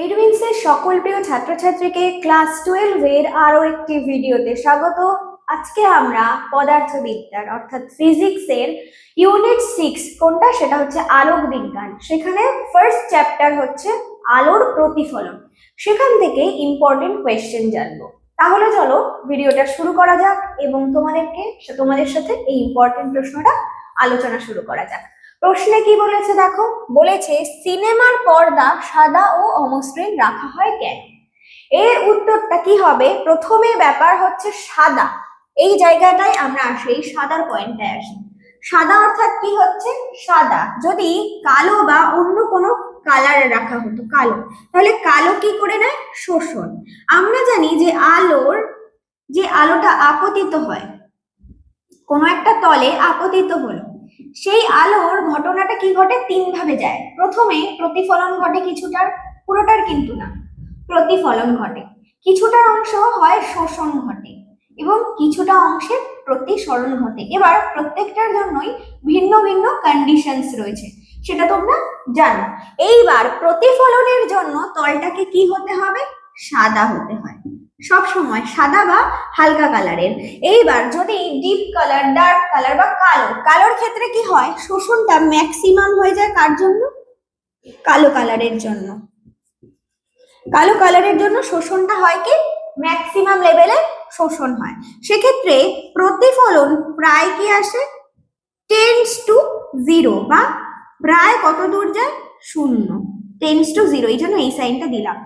এডুইন্সের সকল প্রিয় ছাত্রছাত্রীকে ক্লাস 12 এর আরো একটি ভিডিওতে স্বাগত। আজকে আমরা পদার্থবিদ্যার অর্থাৎ ফিজিক্সের ইউনিট 6 কোনটা সেটা হচ্ছে আলোক বিজ্ঞান। সেখানে ফার্স্ট চ্যাপ্টার হচ্ছে আলোর প্রতিফলন। সেখান থেকে ইম্পর্টেন্ট কোয়েশ্চেন জানবো। তাহলে চলো ভিডিওটা শুরু করা যাক এবং তোমাদের সাথে এই ইম্পর্টেন্ট প্রশ্নটা আলোচনা শুরু করা যাক। প্রশ্নে কি বলেছে দেখো, বলেছে সিনেমার পর্দা সাদা ও অমসৃণ রাখা হয় কেন? এর উত্তরটা কি হবে? প্রথমে ব্যাপার হচ্ছে সাদা, এই জায়গাটায় আমরা আসি, এই সাদার পয়েন্টটায় আসি। সাদা অর্থাৎ কি হচ্ছে? সাদা। যদি কালো বা অন্য কোনো কালার রাখা হতো কালো, তাহলে কালো কি করে নেয়? শোষণ। আমরা জানি যে আলোটা আপতিত হয়, কোনো একটা তলে আপতিত হলো, সেই আলোর ঘটনাটা কি ঘটে? তিন ভাবে যায়। প্রথমে প্রতিফলন ঘটে কিছুটার, পুরোটার কিন্তু না, প্রতিফলন ঘটে। কিছুটার অংশ হয় শোষণ ঘটে এবং কিছুটা অংশের প্রতিসরণ ঘটে। এবার প্রত্যেকটার জন্যই ভিন্ন ভিন্ন কন্ডিশনস রয়েছে, সেটা তোমরা জানো। এইবার প্রতিফলনের জন্য তলটাকে কি হতে হবে? সাদা হতে হয়, সব সময় সাদা বা হালকা কালারের। এইবার যদি ডিপ কালার, ডার্ক কালার বা কালোর ক্ষেত্রে কি হয়? শোষণটা ম্যাক্সিমাম হয়ে যায় কার জন্য? কালো কালারের জন্য। কালো কালারের জন্য শোষণটা হয় কি? ম্যাক্সিমাম লেভেলে শোষণ হয়। সেক্ষেত্রে প্রতিফলন প্রায় কি আসে? টেন্ডস টু জিরো, বা প্রায় কত দূর যায়? শূন্য। টেন্ডস টু জিরো, এই জন্য এই সাইনটা দিলাম।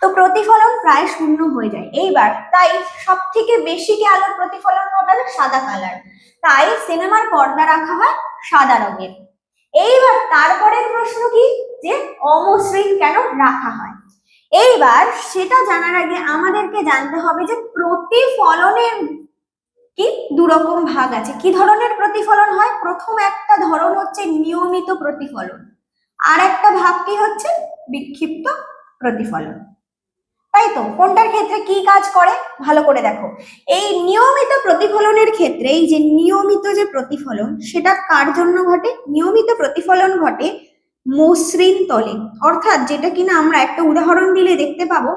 তো প্রতিফলন প্রায় শূন্য হয়ে যায়। এইবার তাই সব থেকে বেশি কি আলোর প্রতিফলন ঘটাবে? সাদা কালার। তাই সিনেমার পর্দা রাখা হয় সাদা রঙের। এইবার তারপরের প্রশ্ন কি, যে অমসৃণ কেন রাখা হয়? এইবার সেটা জানার আগে আমাদেরকে জানতে হবে যে প্রতিফলনের কি দুরকম ভাগ আছে। কি ধরনের প্রতিফলন হয়? প্রথম একটা ধরন হচ্ছে নিয়মিত প্রতিফলন, আর একটা ভাগ কি হচ্ছে? বিক্ষিপ্ত প্রতিফলন। তাই তো, কোনটার ক্ষেত্রে কি কাজ করে ভালো করে দেখো। এই নিয়মিত প্রতিফলনের ক্ষেত্রে, এই যে নিয়মিত যে প্রতিফলন, সেটা কার জন্য ঘটে? নিয়মিত প্রতিফলন ঘটে মসৃণ তলে, অর্থাৎ যেটা কিনা আমরা একটা উদাহরণ দিলে দেখতে পাবো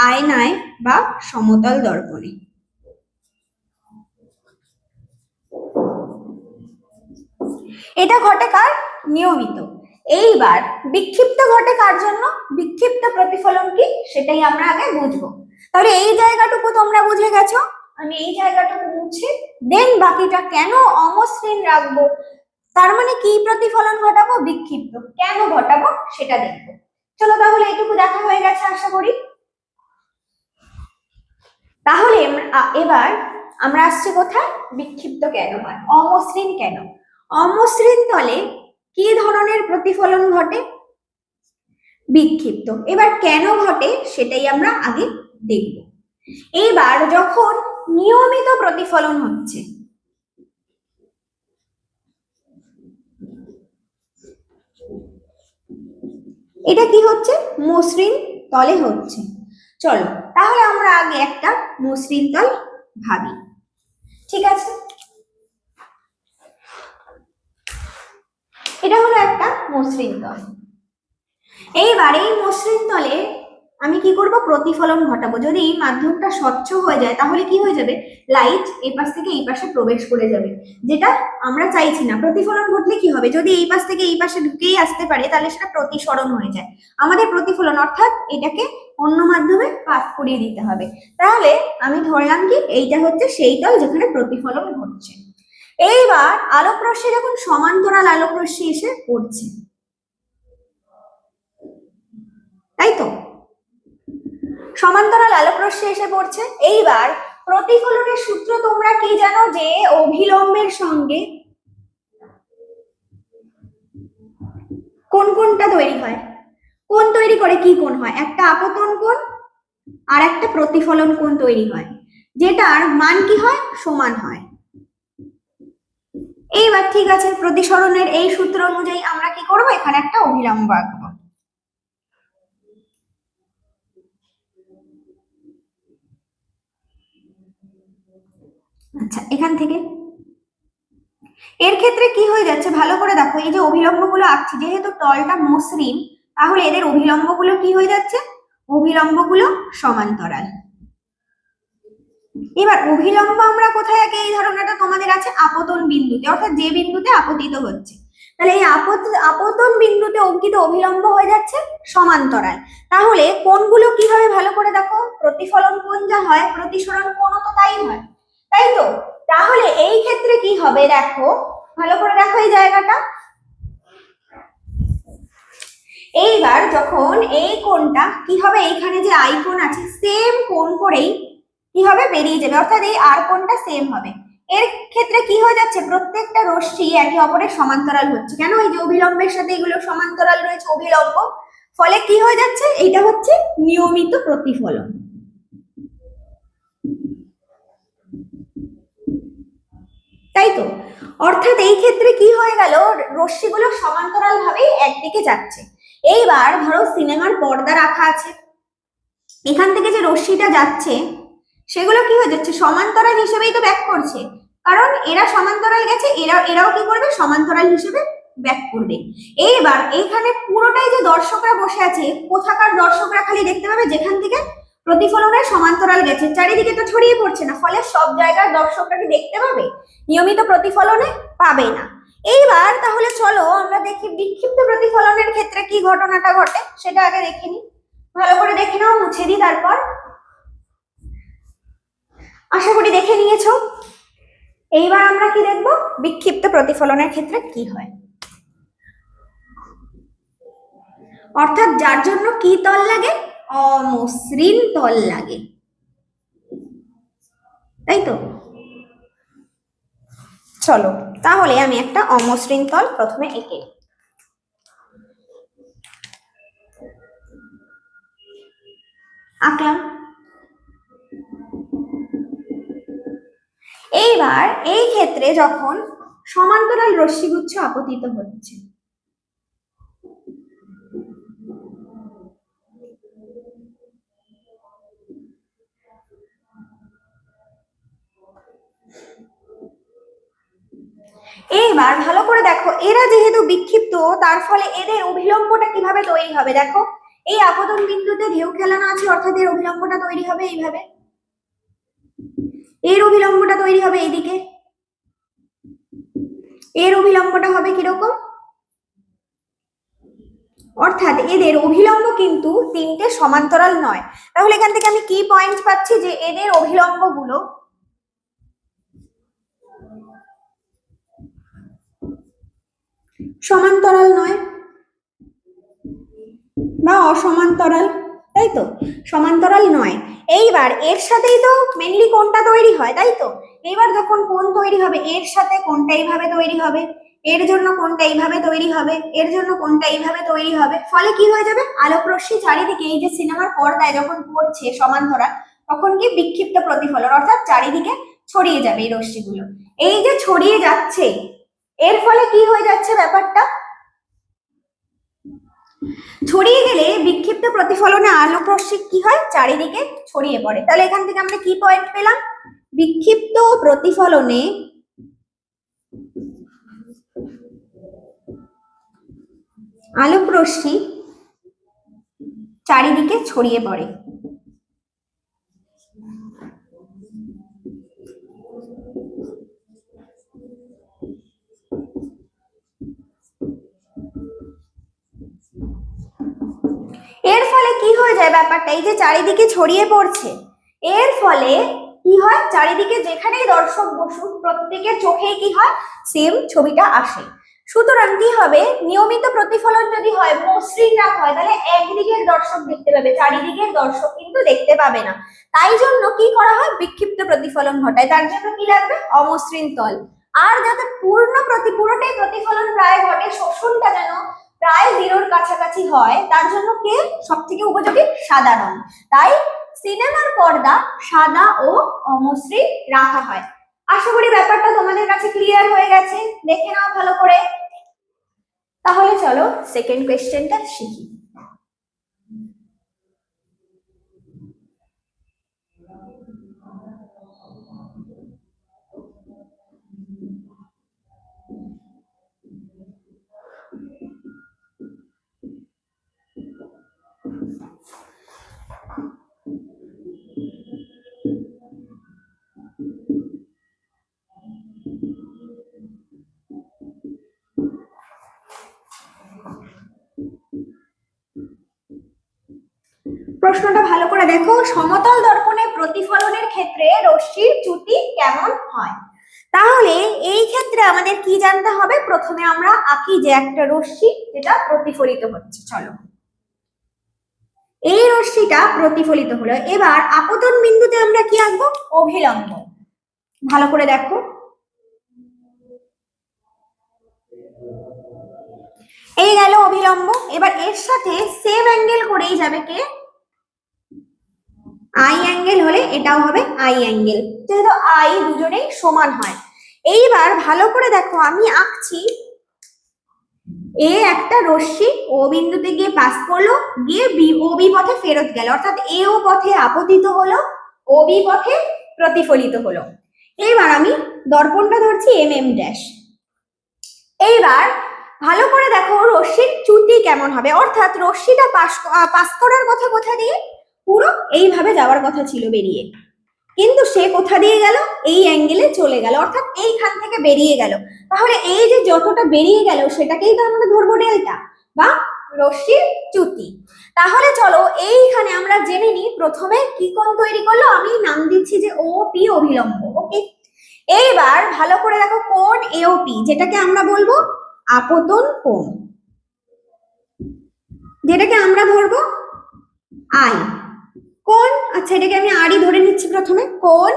আয়নায় বা সমতল দর্পণে। এটা ঘটে কার? নিয়মিত। এইবার বিক্ষিপ্ত ঘটে কার জন্য? বিক্ষিপ্ত প্রতিফলন কি সেটাই আমরা আগে বুঝবো। তাহলে এই জায়গাটুকু তোমরা বুঝে গেছো, আমি এই জায়গাটুকু মুছি। দেন বাকিটা কেন অমসৃণ রাখবো, তার মানে কি প্রতিফলন ঘটাবো? বিক্ষিপ্ত। কেন ঘটাবো সেটা দেখবো। চলো তাহলে এইটুকু দেখা হয়ে গেছে আশা করি। তাহলে এবার আমরা আসছি কোথায়? বিক্ষিপ্ত কেন হয়, অমসৃণ কেন? অমসৃণ তলে কি ধরনের প্রতিফলন ঘটে? বিক্ষিপ্ত। এবার কেন ঘটে সেটাই আমরা আগে দেখব। এইবার যখন নিয়মিত প্রতিফলন হচ্ছে, এটা কি হচ্ছে? মসৃণ তলে হচ্ছে। চলো তাহলে আমরা আগে একটা মসৃণ তল ভাবি, ঠিক আছে? এটা হলো একটা মসৃণ তল। এইবার এই মসৃণ তলে আমি কি করব? প্রতিফলন ঘটাবো। যদি এই মাধ্যমটা স্বচ্ছ হয়ে যায় তাহলে কি হয়ে যাবে? লাইট এই পাশ থেকে এই পাশে প্রবেশ করে যাবে, যেটা আমরা চাইছি না। প্রতিফলন ঘটলে কি হবে? যদি এই পাশ থেকে এই পাশে ঢুকেই আসতে পারে তাহলে সেটা প্রতিসরণ হয়ে যায়। আমাদের প্রতিফলন অর্থাৎ এটাকে অন্য মাধ্যমে পাস করিয়ে দিতে হবে। তাহলে আমি ধরলাম কি এইটা হচ্ছে সেই তল যেখানে প্রতিফলন ঘটছে। এইবার আলোক রশ্মি যখন সমান্তরাল আলোক রশ্মি এসে পড়ছে, তাই তো, সমান্তরাল আলোক রশ্মি এসে পড়ছে। এইবার প্রতিফলনের সূত্র তোমরা কি জানো? যে অভিলম্বের সঙ্গে কোনটা তৈরি হয়? কোণ তৈরি করে কি কোণ হয়? একটা আপতন কোণ আর একটা প্রতিফলন কোণ তৈরি হয়, যেটার মান কি হয়? সমান হয়। এইবার ঠিক আছে, প্রতিসরণের এই সূত্র অনুযায়ী আমরা কি করব? এখানে একটা অভিলম্ব আঁকবো। আচ্ছা, এখান থেকে এর ক্ষেত্রে কি হয়ে যাচ্ছে ভালো করে দেখো। এই যে অভিলম্বগুলো আঁকছি, যেহেতু তলটা মসৃণ, তাহলে এদের অভিলম্বগুলো কি হয়ে যাচ্ছে? অভিলম্বগুলো সমান্তরাল। এবার অভিলম্ব আমরা কোথায় আঁকি? এই ধারণাটা তোমাদের আছে আপতন বিন্দুতে, অর্থাৎ যে বিন্দুতে আপতিত হচ্ছে। তাহলে এই আপতন বিন্দুতে অঙ্কিত অভিলম্ব হয়ে যাচ্ছে সমান্তরাল। তাহলে কোণগুলো কি হবে ভালো করে দেখো, প্রতিফলন কোণ যা হয় প্রতিসরণ কোণও তো তাই হয়, তাই তো? তাহলে এই ক্ষেত্রে কি হবে দেখো, ভালো করে দেখো এই জায়গাটা। এইবার যখন এই কোণটা কি হবে, এইখানে যে আই কোণ আছে সেম কোণ করেই কি হবে বেরিয়ে যাবে, অর্থাৎ এই আর কোণটা সেম হবে। এর ক্ষেত্রে কি হয়ে যাচ্ছে, প্রত্যেকটা রশ্মি একে অপরের সমান্তরাল হচ্ছে। কেন? এই যে অভিলম্বের সাথে এগুলো সমান্তরাল রয়েছে, অভিলম্ব, ফলে কি হয়ে যাচ্ছে, এটা হচ্ছে নিয়মিত প্রতিফলন। তাই তো? অর্থাৎ এই ক্ষেত্রে কি হয়ে গেল, রশ্মিগুলো সমান্তরাল ভাবেই একদিকে যাচ্ছে। এইবার ধরো সিনেমার পর্দা রাখা আছে, এখান থেকে যে রশ্মিটা যাচ্ছে সেগুলো কি হয়ে যাচ্ছে, সমান্তরাল হিসেবেই তো ব্যাক করছে, কারণ এরা সমান্তরাল গেছে, এরাও কি করবে, সমান্তরাল হিসেবে ব্যাক করবে। এইবার এইখানে পুরোটাই যে দর্শকরা বসে আছে, কোথাকার দর্শকরা খালি দেখতে পাবে যেখান থেকে প্রতিফলনের সমান্তরাল গেছে, চারিদিকে তো ছড়িয়ে পড়ছে না, ফলে সব জায়গার দর্শকরা কি দেখতে পাবে, নিয়মিত প্রতিফলনে পাবে না। এইবার তাহলে চলো আমরা দেখি বিক্ষিপ্ত প্রতিফলনের ক্ষেত্রে কি ঘটনাটা ঘটে সেটা আগে দেখে নিই। ভালো করে দেখে নাও, মুছে দিই তারপর। আশা করি দেখে নিয়েছো। এইবার আমরা কি দেখব, বিক্ষিপ্ত প্রতিফলনের ক্ষেত্রে কি হয়, অর্থাৎ যার জন্য কি তল লাগে, অমসৃণ তল লাগে, তাই তো? চলো তাহলে আমি একটা অমসৃণ তল প্রথমে এঁকে আঁকলাম। এইবার এই ক্ষেত্রে যখন সমান্তরাল রশ্মিগুচ্ছ আপতিত হচ্ছে, এইবার ভালো করে দেখো, এরা যেহেতু বিক্ষিপ্ত তার ফলে এদের অভিলম্বটা কিভাবে তৈরি হবে, দেখো এই আপতন বিন্দুতে ঢেউ খেলানো আছে, অর্থাৎ এর অভিলম্বটা তৈরি হবে এইভাবে, এর অভিলম্বটা তৈরি হবে এইদিকে, এর অভিলম্বটা হবে কিরকম, অর্থাৎ এদের অভিলম্ব কিন্তু তিনটে সমান্তরাল নয়। তাহলে এখান থেকে আমি কি পয়েন্ট পাচ্ছি, যে এদের অভিলম্ব গুলো সমান্তরাল নয় বা অসমান্তরাল, তাই তো? সমান্তরাল নয়। এইবার এর সাথেই তো মেনলি কোণটা তৈরি হয়, তাই তো? এইবার যখন কোণ তৈরি হবে এর সাথে কোণটা এইভাবে তৈরি হবে, এর জন্য কোণটা এইভাবে তৈরি হবে, এর জন্য কোণটা এইভাবে তৈরি হবে, ফলে কি হয়ে যাবে, আলোক রশ্মি চারিদিকে এই যে সিনেমার পর্দায় যখন পড়ছে সমান্তরাল, তখন কি বিক্ষিপ্ত প্রতিফলন, অর্থাৎ চারিদিকে ছড়িয়ে যাবে এই রশ্মিগুলো। এই যে ছড়িয়ে যাচ্ছে এর ফলে কি হয়ে যাচ্ছে ব্যাপারটা, ছড়িয়ে গেলে বিক্ষিপ্ত প্রতিফলনে আলোক রশ্মি কি হয়, চারিদিকে ছড়িয়ে পড়ে। তাহলে এখান থেকে আমরা কি পয়েন্ট পেলাম, বিক্ষিপ্ত প্রতিফলনে আলোক রশ্মি চারিদিকে ছড়িয়ে পড়ে। এর ফলে কি হয়ে যায় ব্যাপারটা, এই যে চারিদিকে ছড়িয়ে পড়ছে এর ফলে কি হয়, চারিদিকে যেখানেই দর্শক বসুক প্রত্যেকের চোখেই কি হয়, সেম ছবিটা আসে। সুতরাং কি হবে, নিয়মিত প্রতিফলন যদি হয়, মসৃণ রাখা হয়, তাহলে একদিকের দর্শক দেখতে পাবে, চারিদিকের দর্শক কিন্তু দেখতে পাবে না। তাই জন্য কি করা হয়, বিক্ষিপ্ত প্রতিফলন ঘটায়। তার জন্য কি লাগবে, অমসৃণ তল। আর যাতে পুরোটাই প্রতিফলন প্রায় ঘটে, শোষণটা যেন প্রায় জিরোর কাছাকাছি হয়, তার জন্য কে সব থেকে উপযোগী, সাদা রং। তাই সিনেমার পর্দা সাদা ও অমসৃণ রাখা হয়। আশা করি ব্যাপারটা তোমাদের কাছে ক্লিয়ার হয়ে গেছে, দেখে নাও ভালো করে। তাহলে চলো সেকেন্ড কোয়েশ্চেনটা শিখি। প্রশ্নটা ভালো করে দেখো, সমতল দর্পণে প্রতিফলনের ক্ষেত্রে রশ্মির চ্যুতি কেমন হয়। তাহলে এই ক্ষেত্রে আমাদের কি জানতে হবে, প্রথমে আমরা আঁকি যে একটা রশ্মি যেটা প্রতিফলিত হচ্ছে। চলো, এই রশ্মিটা প্রতিফলিত হলো, এবার আপতন বিন্দুতে আমরা কি আঁকবো, অভিলম্ব। ভালো করে দেখো, এই গেল অভিলম্ব। এবার এর সাথে সেম অ্যাঙ্গেল করেই যাবে কে, আই অ্যাঙ্গেল হলে এটাও হবে আই অ্যাঙ্গেল, যেহেতু আই দুজনেই সমান হয়। এইবার ভালো করে দেখো, আমি আঁকছি এ একটা রশ্মি ও বিন্দুতে গিয়ে পাস করলো, গিয়ে ও বি পথে ফেরত গেল, অর্থাৎ এ ও পথে আপতিত হলো, ও বি পথে প্রতিফলিত হলো। এইবার আমি দর্পণটা ধরছি এম এম ড্যাশ। এইবার ভালো করে দেখো রশ্মির চ্যুতি কেমন হবে, অর্থাৎ রশ্মিটা পাস করার কথা কোথা দিয়ে, পুরো এইভাবে যাওয়ার কথা ছিল বেরিয়ে, কিন্তু সে কোথা দিয়ে গেল, এই অ্যাঙ্গেলে চলে গেল, অর্থাৎ এইখান থেকে বেরিয়ে গেল। তাহলে এই যে যতটা বেরিয়ে গেল সেটাকেই তো আমরা ধরবো ডেল্টা বা রশ্মির চ্যুতি। তাহলে চলো এইখানে আমরা জেনে নিই, প্রথমে কি কোণ তৈরি করলো, আমি নাম দিচ্ছি যে ও পি অভিলম্ব। ওকে, এইবার ভালো করে দেখো কোণ এওপি, যেটাকে আমরা বলবো আপতন কোণ, যেটাকে আমরা ধরবো আই কোণ। আচ্ছা, এটাকে আমি আরই ধরে নিচ্ছি প্রথমে। কোণ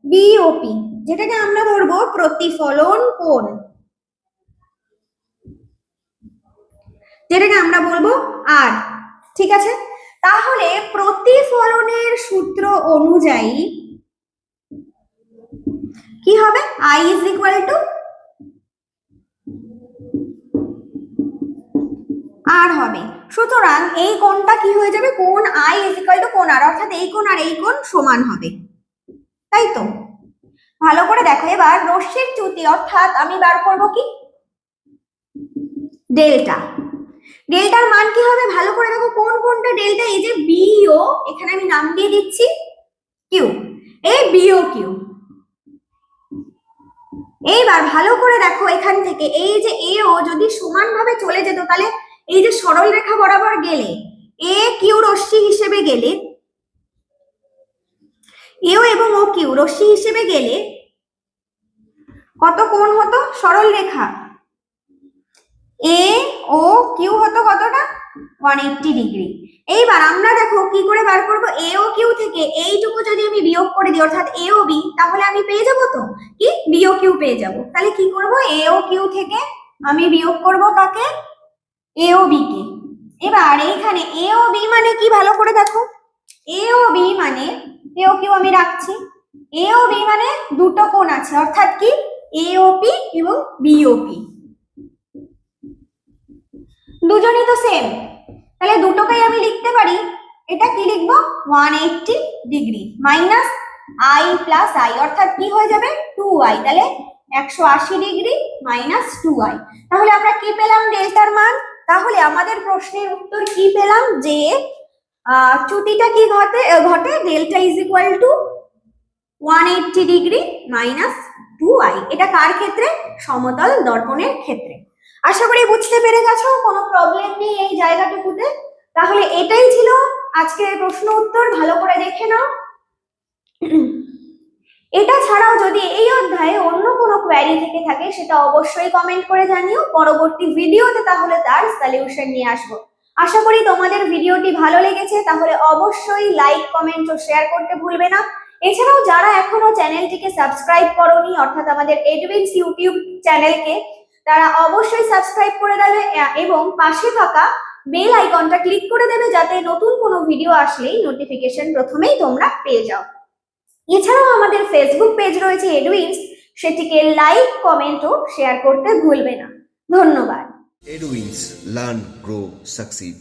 বিওপি, যেটাকে আমরা ধরবো প্রতিফলন কোণ, যেটাকে আমরা বলবো আর। ঠিক আছে, তাহলে প্রতিফলনের সূত্র অনুযায়ী কি হবে, আই ইজ ইকুয়াল টু আর হবে। সুতরাং এই কোণটা কি হয়ে যাবে, কোণ আই ইজ ইকুয়াল টু কোণ আর, অর্থাৎ এই কোণ আর এই কোণ সমান হবে, তাই তো। ভালো করে দেখো, এবার রশ্মির চ্যুতি অর্থাৎ আমি বার করবো কি, ডেল্টা। ডেল্টার মান কি হবে, ভালো করে দেখো কোন কোনটা ডেল্টা, এই যে বিও, এখানে আমি নাম দিয়ে দিচ্ছি কিউ, এই বিও কিউ। এইবার ভালো করে দেখো, এখান থেকে এই যে এও যদি সমান ভাবে চলে যেত, তাহলে এই যে সরল রেখা বরাবর গেলে, এ কিউ রশ্মি হিসেবে গেলে, এও এবং ও কিউ রশ্মি হিসেবে গেলে কত কোণ হতো, সরল রেখা এ ও কিউ হতো কতটা, 180 ডিগ্রি। এইবার আমরা দেখো কি করে বার করবো, এ ও কিউ থেকে এইটুকু যদি আমি বিয়োগ করে দিই, অর্থাৎ এ ও বি, তাহলে আমি পেয়ে যাবো তো কি, বি ও কিউ পেয়ে যাবো। তাহলে কি করব, এ ও কিউ থেকে আমি বিয়োগ করব কাকে, এ ও বি কে। এবার এইখানে এ ও বি মানে কি, ভালো করে দেখো, এ ও বি মানে, এ ও কিউ আমি রাখছি, এ ও বি মানে দুটো কোণ আছে, অর্থাৎ কি এ ও পি এবং বিওপি, দুজনই তো সেম, তাহলে দুটোকেই আমি লিখতে পারি, এটা কি লিখবো, 180 degree minus I plus I, অর্থাৎ কি হয়ে যাবে 2i, তাহলে 180 ডিগ্রি মাইনাস 2i। তাহলে আমরা কি পেলাম, ডেল্টার মান। তাহলে আমাদের প্রশ্নের উত্তর কি পেলাম, যে চ্যুতিটা কি ঘটে delta is equal to 180 degree minus 2i। এটা কার ক্ষেত্রে, সমতল দর্পণের ক্ষেত্রে। আশা করি বুঝতে পেরে গেছো, কোনো প্রবলেম নেই এই জায়গাটুকুতে। তাহলে এটাই ছিল আজকের প্রশ্ন উত্তর, ভালো করে দেখে নাও। এটা ছাড়াও যদি এই অধ্যায়ে অন্য কোনো কোয়েরি থেকে থাকে সেটা অবশ্যই কমেন্ট করে জানিও, পরবর্তী ভিডিওতে তাহলে তার সলিউশন নিয়ে আসবো। আশা করি তোমাদের ভিডিওটি ভালো লেগেছে, তাহলে অবশ্যই লাইক কমেন্ট ও শেয়ার করতে ভুলবে না। এছাড়াও যারা এখনো চ্যানেলটিকে সাবস্ক্রাইব করোনি, অর্থাৎ আমাদের এডুইন্স ইউটিউব চ্যানেলকে, তারা অবশ্যই সাবস্ক্রাইব করে দেবে এবং পাশে থাকা বেল আইকনটা ক্লিক করে দেবে, যাতে নতুন কোনো ভিডিও আসলেই নোটিফিকেশন প্রথমেই তোমরা পেয়ে যাও। এছাড়াও আমাদের ফেসবুক পেজ রয়েছে এডুইন্স, সেটিকে লাইক কমেন্ট ও শেয়ার করতে ভুলবে না। ধন্যবাদ। Edwins, learn, grow, succeed.